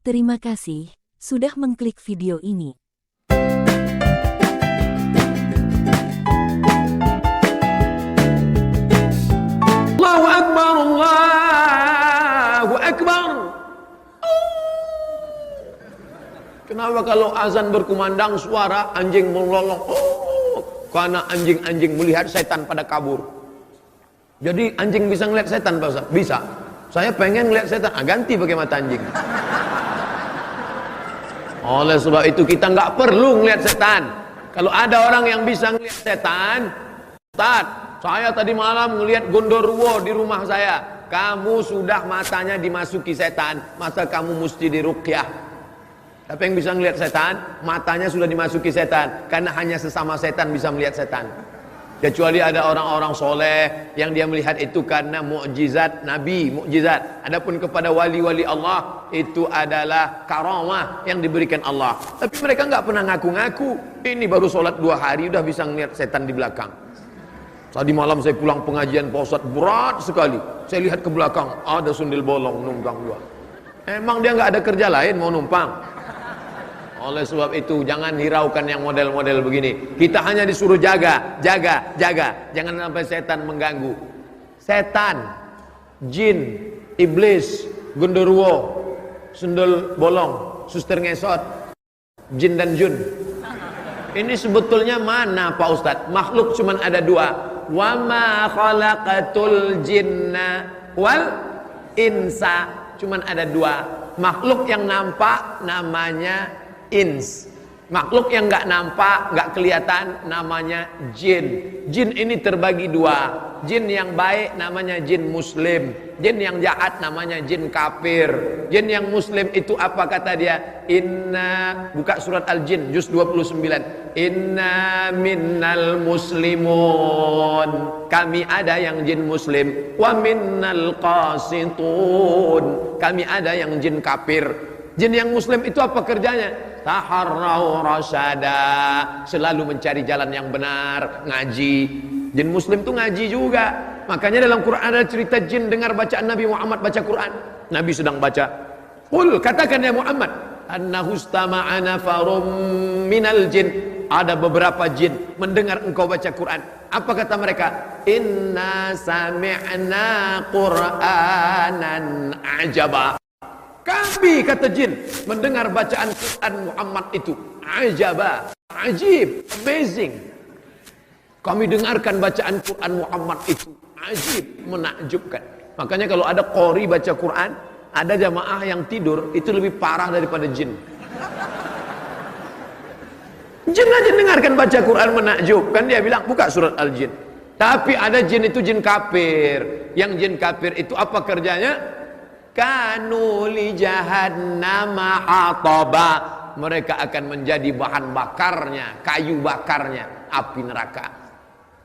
Terima kasih sudah mengklik video ini. Allahu Akbar, Allahu Akbar. Kenapa kalau azan berkumandang suara anjing melolong? Karena anjing-anjing melihat setan pada kabur. Jadi anjing bisa ngeliat setan, Pak Ustaz? Bisa. Saya pengen ngeliat setan, ganti pakai mata anjing. Oleh sebab itu kita nggak perlu ngeliat setan. Kalau ada orang yang bisa ngeliat setan, Ustaz, saya tadi malam ngeliat gondorwo di rumah saya. Kamu sudah matanya dimasuki setan, masa kamu mesti diruqyah? Tapi yang bisa melihat setan, matanya sudah dimasuki setan. Karena hanya sesama setan bisa melihat setan. Kecuali ada orang-orang soleh yang dia melihat itu karena mukjizat Nabi, mukjizat. Adapun kepada wali-wali Allah, itu adalah karamah yang diberikan Allah. Tapi mereka nggak pernah ngaku-ngaku. Ini baru sholat 2 hari udah bisa melihat setan di belakang. Tadi malam saya pulang pengajian Pak Ustadz, berat sekali. Saya lihat ke belakang, ada sundel bolong numpang 2. Emang dia nggak ada kerja lain mau numpang? Oleh sebab itu jangan hiraukan yang model-model begini. Kita hanya disuruh jaga, jaga, jaga. Jangan sampai setan mengganggu. Setan, jin, iblis, genderuwo, sundel bolong, suster ngesot, jin dan jun. Ini sebetulnya mana Pak Ustadz? Makhluk cuma ada 2. Wa ma khalaqatul jinna wal insa. Cuma ada 2. Makhluk yang nampak namanya ins. Makhluk yang nggak nampak, nggak kelihatan namanya jin. Jin ini terbagi 2. Jin yang baik namanya jin muslim. Jin yang jahat namanya jin kafir. Jin yang muslim itu apa kata dia? Inna, buka surat Al-Jin juz 29. Inna minnal muslimun. Kami ada yang jin muslim. Wa minnal qasitun. Kami ada yang jin kafir. Jin yang muslim itu apa kerjanya? Taharrau rasyada, selalu mencari jalan yang benar, ngaji. Jin muslim itu ngaji juga. Makanya dalam Quran ada cerita jin dengar bacaan Nabi Muhammad baca Quran. Nabi sedang baca. Qul, katakan ya Muhammad, annahu istama'ana nafarum minal jin. Ada beberapa jin mendengar engkau baca Quran. Apa kata mereka? Inna sami'na Qur'anan ajaba. Kami, kata jin, mendengar bacaan Quran Muhammad itu ajaba, ajib, amazing. Kami dengarkan bacaan Quran Muhammad itu ajib, menakjubkan. Makanya kalau ada qori baca Quran, ada jamaah yang tidur itu lebih parah daripada jin. Jin aja dengarkan baca Quran menakjubkan, dia bilang buka surat Al-Jin. Tapi ada jin itu jin kafir. Yang jin kafir itu apa kerjanya? Kanu li jahannama hataba. Mereka akan menjadi bahan bakarnya, kayu bakarnya api neraka.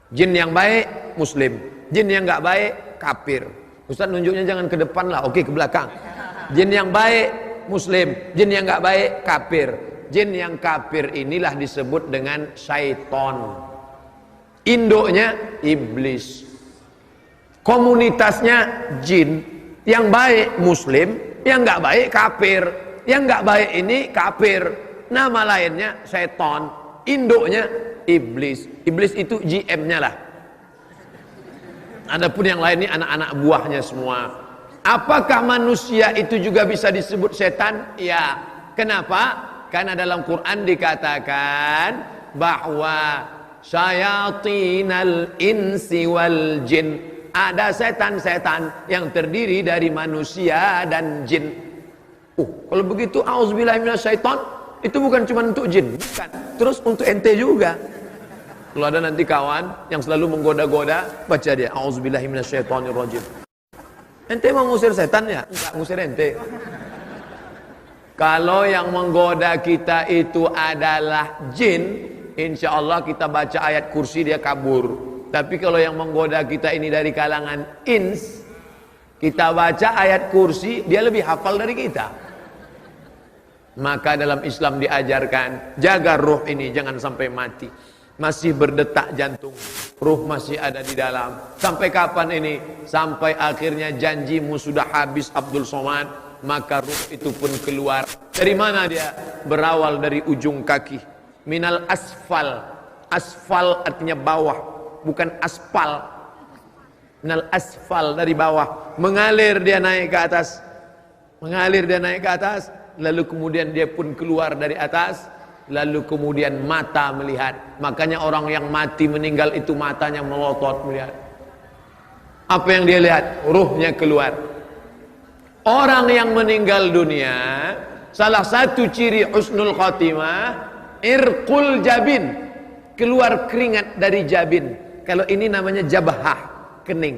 Jin yang baik muslim, jin yang enggak baik kafir. Ustaz nunjuknya jangan ke depan lah, oke ke belakang. Jin yang baik muslim, jin yang enggak baik kafir. Jin yang kafir inilah disebut dengan syaiton. Induknya iblis. Komunitasnya jin. Yang baik muslim, yang enggak baik kafir. Yang enggak baik ini kafir. Nama lainnya setan. Induknya iblis. Iblis itu GM-nya lah. Adapun yang lain ini anak-anak buahnya semua. Apakah manusia itu juga bisa disebut setan? Ya. Kenapa? Karena dalam Quran dikatakan bahwa syayatinal insi wal jin. Ada setan-setan yang terdiri dari manusia dan jin. Kalau begitu auzubillahi minasyaiton, itu bukan cuma untuk jin, bukan. Terus untuk ente juga. Kalau ada nanti kawan yang selalu menggoda-goda, baca dia auzubillahi minasyaitonirrajim. Ente mau ngusir setan ya? Enggak, ngusir ente. Kalau yang menggoda kita itu adalah jin, insya Allah kita baca ayat kursi dia kabur. Tapi kalau yang menggoda kita ini dari kalangan ins, kita baca ayat kursi, dia lebih hafal dari kita. Maka dalam Islam diajarkan, jaga ruh ini jangan sampai mati. Masih berdetak jantung, ruh masih ada di dalam. Sampai kapan ini? Sampai akhirnya janjimu sudah habis Abdul Somad. maka ruh itu pun keluar. Dari mana dia? Berawal dari ujung kaki. Minal asfal. Asfal artinya bawah, bukan aspal. Minal asfal, dari bawah. Mengalir dia naik ke atas. Mengalir dia naik ke atas. Lalu kemudian dia pun keluar dari atas. Lalu kemudian mata melihat. Makanya orang yang mati meninggal itu matanya melotot melihat. Apa yang dia lihat? Ruhnya keluar. Orang yang meninggal dunia, salah satu ciri husnul khotimah, irqul jabin, keluar keringat dari jabin. Kalau ini namanya jabhah, kening.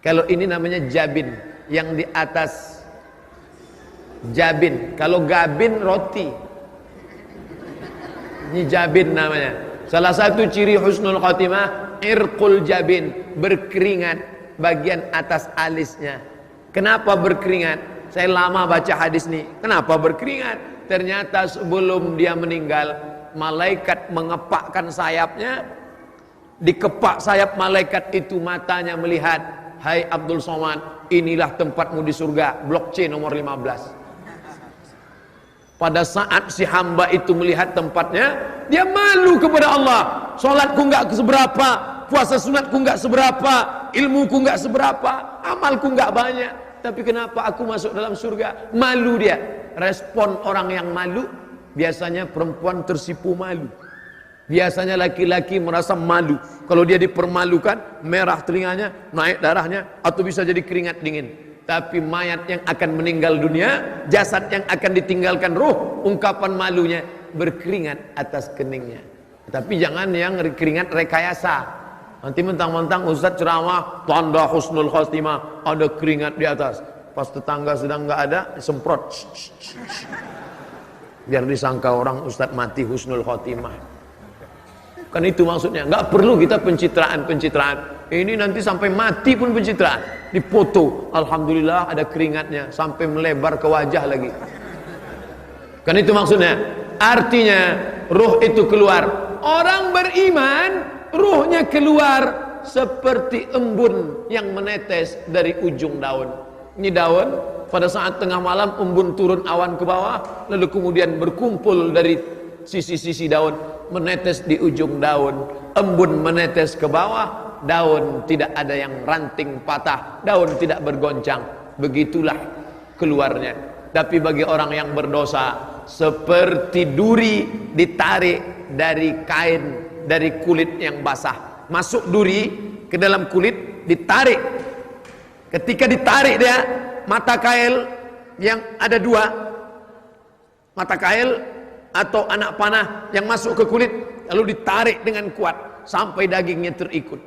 Kalau ini namanya jabin, yang di atas jabin. Kalau gabin, roti. Ini jabin namanya. Salah satu ciri husnul khotimah, irqul jabin, berkeringat bagian atas alisnya. Kenapa berkeringat? Saya lama baca hadis nih. Kenapa berkeringat? Ternyata sebelum dia meninggal, malaikat mengepakkan sayapnya. Dikepak sayap malaikat itu, matanya melihat, hai Abdul Somad, inilah tempatmu di surga, blok C nomor 15. Pada saat si hamba itu melihat tempatnya, dia malu kepada Allah. Sholatku nggak seberapa, puasa sunatku nggak seberapa, ilmuku nggak seberapa, amalku nggak banyak. Tapi kenapa aku masuk dalam surga? Malu dia. Respon orang yang malu, biasanya perempuan tersipu malu. Biasanya laki-laki merasa malu. Kalau dia dipermalukan, merah telinganya, naik darahnya, atau bisa jadi keringat dingin. Tapi mayat yang akan meninggal dunia, jasad yang akan ditinggalkan ruh, ungkapan malunya berkeringat atas keningnya. Tapi jangan yang keringat rekayasa. Nanti mentang-mentang ustaz ceramah tanda husnul khotimah, ada keringat di atas. Pas tetangga sedang nggak ada, semprot. Biar disangka orang ustaz mati husnul khotimah. Kan itu maksudnya. Nggak perlu kita pencitraan. Ini nanti sampai mati pun pencitraan. Dipoto, alhamdulillah ada keringatnya sampai melebar ke wajah lagi. Kan itu maksudnya. Artinya ruh itu keluar. Orang beriman, ruhnya keluar seperti embun yang menetes dari ujung daun. Ini daun, pada saat tengah malam embun turun awan ke bawah, lalu kemudian berkumpul dari sisi-sisi daun, menetes di ujung daun. Embun menetes ke bawah, daun tidak ada yang ranting patah, daun tidak bergoncang. Begitulah keluarnya. Tapi bagi orang yang berdosa, seperti duri ditarik dari kain, dari kulit yang basah. Masuk duri ke dalam kulit, ditarik. Ketika ditarik dia, mata kail yang ada dua, mata kail atau anak panah yang masuk ke kulit, lalu ditarik dengan kuat sampai dagingnya terikut.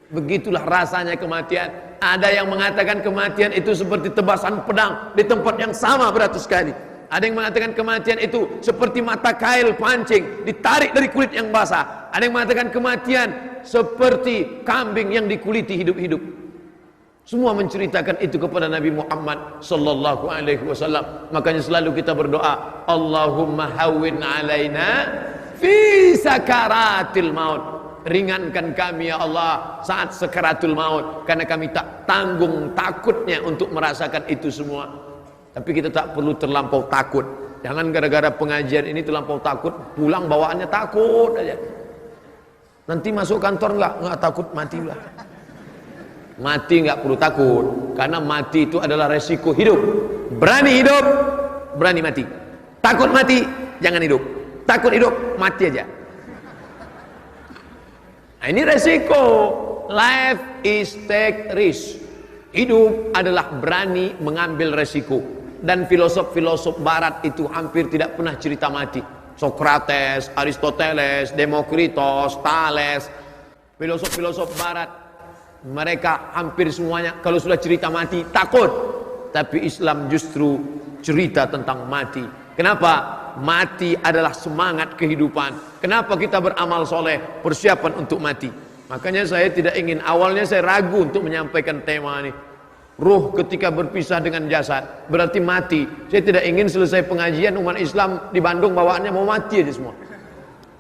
Begitulah rasanya kematian. Ada yang mengatakan kematian itu seperti tebasan pedang di tempat yang sama beratus kali. Ada yang mengatakan kematian itu seperti mata kail pancing ditarik dari kulit yang basah. Ada yang mengatakan kematian seperti kambing yang dikuliti hidup-hidup. Semua menceritakan itu kepada Nabi Muhammad sallallahu alaihi wasallam. Makanya selalu kita berdoa, Allahumma hawwin alaina fi sakaratil maut. Ringankan kami ya Allah saat sakaratul maut, karena kami tak tanggung takutnya untuk merasakan itu semua. Tapi kita tak perlu terlampau takut. Jangan gara-gara pengajian ini terlampau takut, pulang bawaannya takut aja. Nanti masuk kantor enggak takut mati lah. Mati enggak perlu takut, karena mati itu adalah resiko hidup. Berani hidup, berani mati. Takut mati, jangan hidup. Takut hidup, mati aja. Nah, ini resiko. Life is take risk. Hidup adalah berani mengambil resiko. Dan filosof-filosof barat itu hampir tidak pernah cerita mati. Socrates, Aristoteles, Demokritos, Thales, filosof-filosof barat, mereka hampir semuanya kalau sudah cerita mati takut. Tapi Islam justru cerita tentang mati. Kenapa? Mati adalah semangat kehidupan. Kenapa kita beramal soleh? Persiapan untuk mati. Makanya saya tidak ingin, awalnya saya ragu untuk menyampaikan tema ini. Ruh ketika berpisah dengan jasad berarti mati. Saya tidak ingin selesai pengajian umat Islam di Bandung bawaannya mau mati aja semua.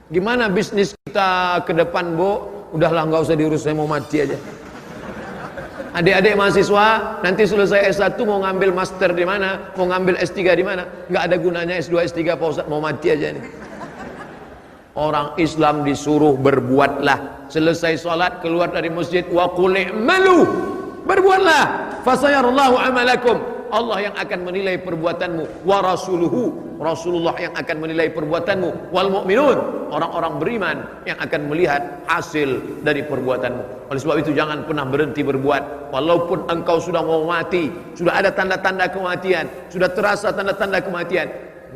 Gimana bisnis kita ke depan, Bu? Udahlah, nggak usah diurus, saya mau mati aja. Adik-adik mahasiswa nanti selesai S1 mau ngambil master di mana, mau ngambil S3 di mana, nggak ada gunanya S2 S3 Pak Ustaz, mau mati aja nih. Orang Islam disuruh berbuatlah. Selesai salat keluar dari masjid, wa qul i'malu, berbuatlah, fasayarallahu amalakum. Allah yang akan menilai perbuatanmu, wa rasuluhu, Rasulullah yang akan menilai perbuatanmu, wal mu'minun, orang-orang beriman yang akan melihat hasil dari perbuatanmu. Oleh sebab itu jangan pernah berhenti berbuat. Walaupun engkau sudah mau mati, sudah ada tanda-tanda kematian, sudah terasa tanda-tanda kematian,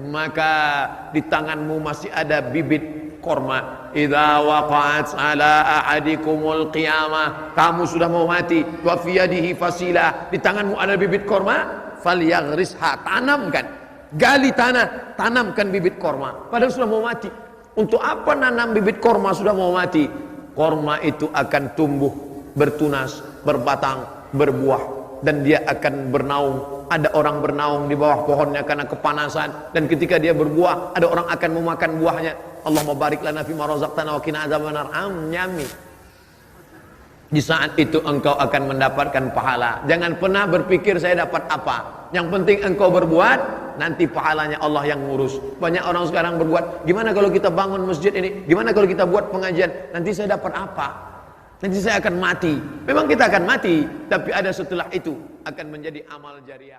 maka di tanganmu masih ada bibit korma. Idza waqa'at ala ahadikumul qiyamah, kamu sudah mau mati, wa fi yadihi fasilah, di tanganmu ada bibit korma, falyaghrisha, tanamkan, gali tanah, tanamkan bibit korma. Padahal sudah mau mati. Untuk apa nanam bibit korma sudah mau mati? Korma itu akan tumbuh, bertunas, berbatang, berbuah, dan dia akan bernaung. Ada orang bernaung di bawah pohonnya karena kepanasan, dan ketika dia berbuah ada orang akan memakan buahnya. Allahumma barik lana fima razaqtana wa qina adzabannar. Nyami. Di saat itu engkau akan mendapatkan pahala. Jangan pernah berpikir saya dapat apa. Yang penting engkau berbuat, nanti pahalanya Allah yang ngurus. Banyak orang sekarang berbuat, gimana kalau kita bangun masjid ini, gimana kalau kita buat pengajian, nanti saya dapat apa, nanti saya akan mati. Memang kita akan mati, tapi ada setelah itu akan menjadi amal jariah.